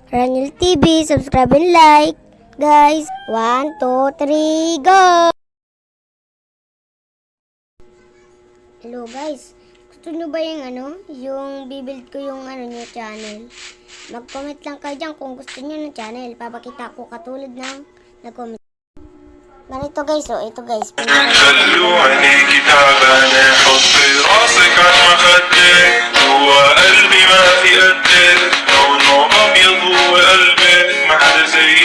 Raniel TV, subscribe and like. Guys, 1, 2, 3, go! Hello guys, gusto nyo ba yung bibuild ko yung nyo channel? Mag-comment lang kayo dyan kung gusto nyo ng channel. Papakita ko katulad ng nag-comment. Ganito guys, ito guys. خلوني كتابنا حطي راسك على مخدك جوا قلبي ما في قدك لونه ابيض وقلبك ما حدا زيك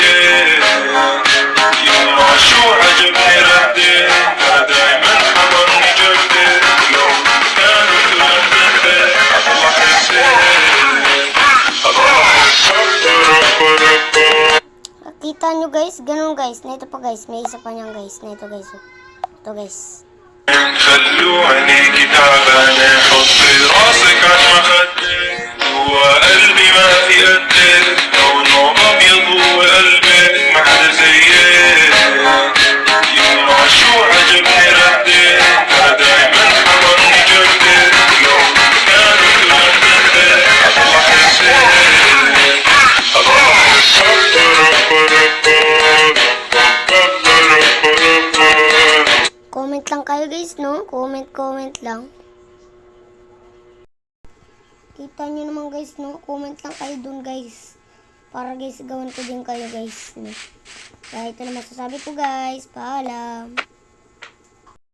يما شو عجبني ردك انا دايما حضرني جدك لو كانوا كلهم ضدك الله حسيت الله حسيت. Kita nyo guys, ganun guys. Na ito pa guys, may isa pa niyang guys. Na ito guys, ito guys. خلوني كتابنا حطي راسك على مخدك جوا قلبي ما في قدك لونه ابيض وقلبك ما حدا زيك يما شو عجبني ردك انا دايما حضرني جدك لو كانوا كلهم ضدك الله حسيت الله Comment lang kayo guys, no? Comment lang. Kita nyo naman guys, no? Comment lang kayo dun guys. Para guys, gawan ko din kayo guys. No? Kaya ito na masasabi ko guys. Paalam.